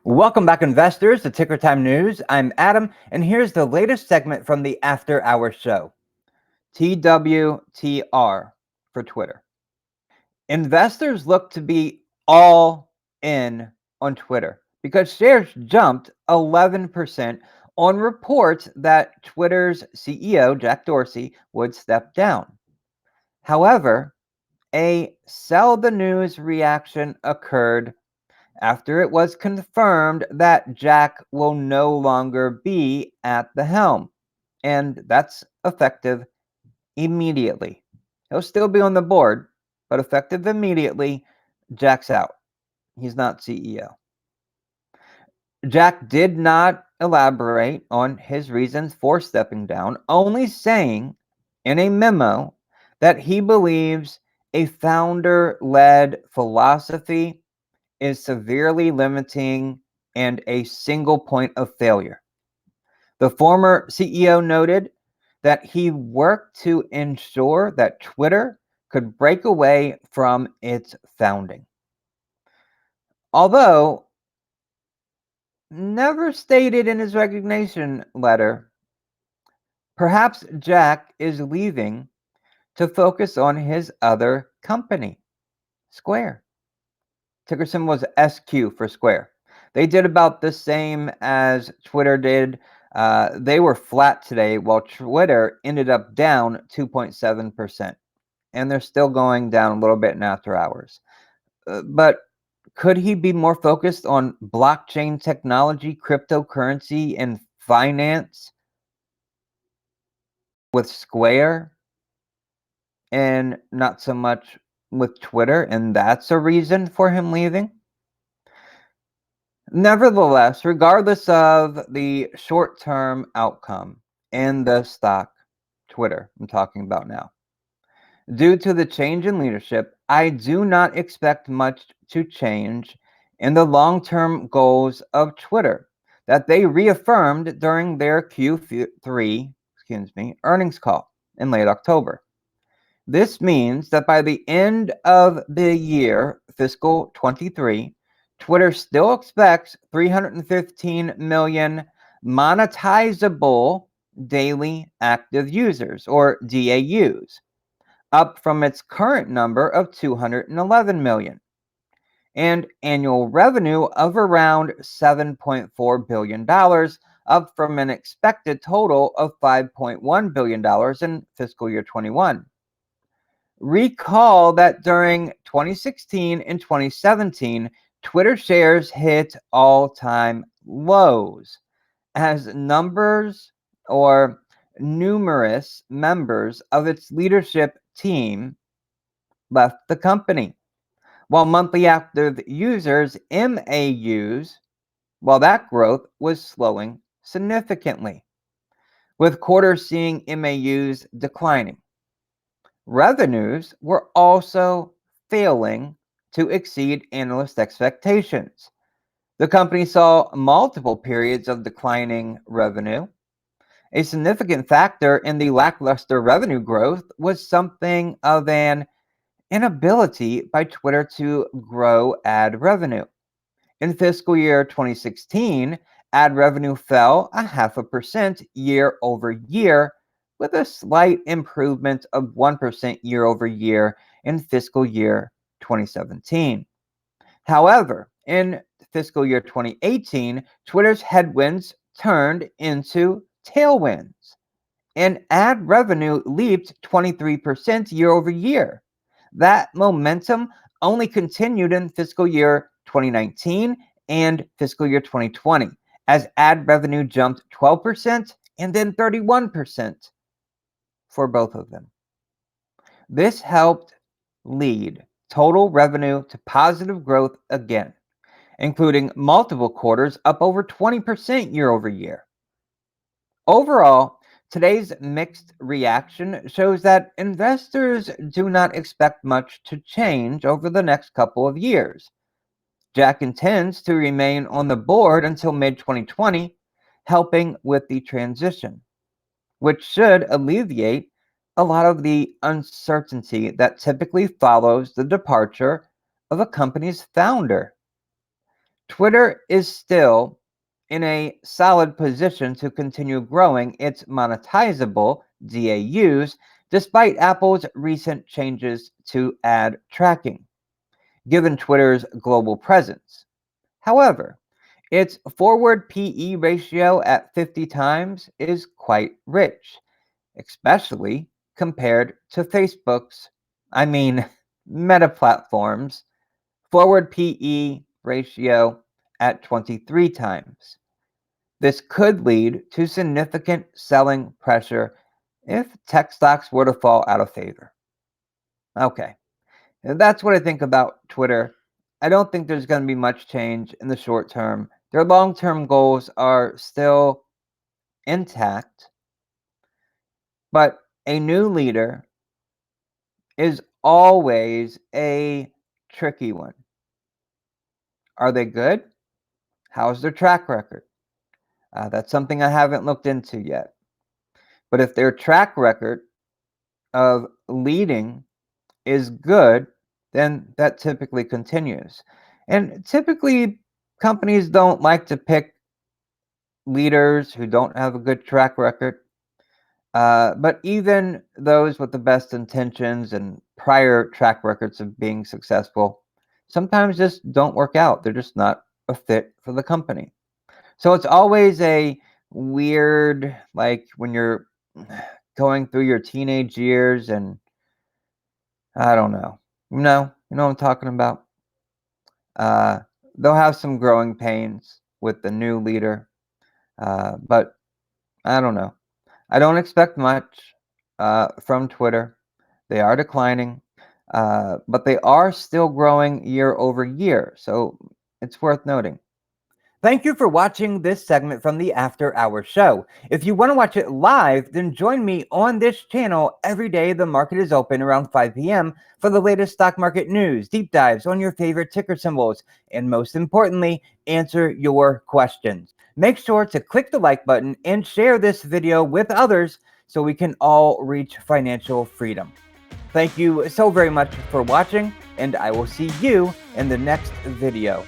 Welcome back, investors, to Ticker Time News. I'm Adam, and here's the latest segment from the After Hours Show. TWTR for Twitter. Investors look to be all in on Twitter because shares jumped 11% on reports that Twitter's CEO, Jack Dorsey, would step down. However, a sell the news reaction occurred after it was confirmed that Jack will no longer be at the helm, and that's effective immediately. He'll still be on the board, but effective immediately, Jack's out. He's not CEO. Jack did not elaborate on his reasons for stepping down, only saying in a memo that he believes a founder-led philosophy is severely limiting and a single point of failure. The former CEO noted that he worked to ensure that Twitter could break away from its founding. Although never stated in his resignation letter, perhaps Jack is leaving to focus on his other company, Square. Ticker symbol was SQ for Square. They did about the same as Twitter did. They were flat today, while Twitter ended up down 2.7%. And they're still going down a little bit in after hours. But could he be more focused on blockchain technology, cryptocurrency, and finance with Square and not so much with Twitter? And that's a reason for him leaving? Nevertheless, regardless of the short-term outcome in the stock, Twitter, I'm talking about now, due to the change in leadership, I do not expect much to change in the long-term goals of Twitter that they reaffirmed during their Q3, earnings call in late October. This means that by the end of the year, fiscal 23, Twitter still expects 315 million monetizable daily active users, or DAUs, up from its current number of 211 million, and annual revenue of around $7.4 billion, up from an expected total of $5.1 billion in fiscal year 21. Recall that during 2016 and 2017, Twitter shares hit all-time lows as numerous members of its leadership team left the company, while monthly active users, MAUs, while that growth was slowing significantly, with quarters seeing MAUs declining. Revenues were also failing to exceed analyst expectations. The company saw multiple periods of declining revenue. A significant factor in the lackluster revenue growth was something of an inability by Twitter to grow ad revenue. In fiscal year 2016, ad revenue fell 0.5% year over year, with a slight improvement of 1% year over year in fiscal year 2017. However, in fiscal year 2018, Twitter's headwinds turned into tailwinds, and ad revenue leaped 23% year over year. That momentum only continued in fiscal year 2019 and fiscal year 2020, as ad revenue jumped 12% and then 31% for both of them. This helped lead total revenue to positive growth again, including multiple quarters up over 20% year over year. Overall, today's mixed reaction shows that investors do not expect much to change over the next couple of years. Jack intends to remain on the board until mid-2020, helping with the transition, which should alleviate a lot of the uncertainty that typically follows the departure of a company's founder. Twitter is still in a solid position to continue growing its monetizable DAUs despite Apple's recent changes to ad tracking, given Twitter's global presence. However, its forward PE ratio at 50 times is quite rich, especially compared to Facebook's, I mean, Meta Platform's forward PE ratio at 23 times. This could lead to significant selling pressure if tech stocks were to fall out of favor. Okay, that's what I think about Twitter. I don't think there's going to be much change in the short term. Their long term goals are still intact, but a new leader is always a tricky one. Are they good? How's their track record? That's something I haven't looked into yet. But if their track record of leading is good, then that typically continues. And typically, companies don't like to pick leaders who don't have a good track record. But even those with the best intentions and prior track records of being successful sometimes just don't work out. They're just not a fit for the company. So it's always a weird, like when you're going through your teenage years and I don't know. You know what I'm talking about? Uh, they'll have some growing pains with the new leader, but I don't know. I don't expect much from Twitter. They are declining, but they are still growing year over year, so it's worth noting. Thank you for watching this segment from the After Hours Show. If you want to watch it live, then join me on this channel every day the market is open around 5 p.m. for the latest stock market news, deep dives on your favorite ticker symbols, and most importantly, answer your questions. Make sure to click the like button and share this video with others so we can all reach financial freedom. Thank you so very much for watching, and I will see you in the next video.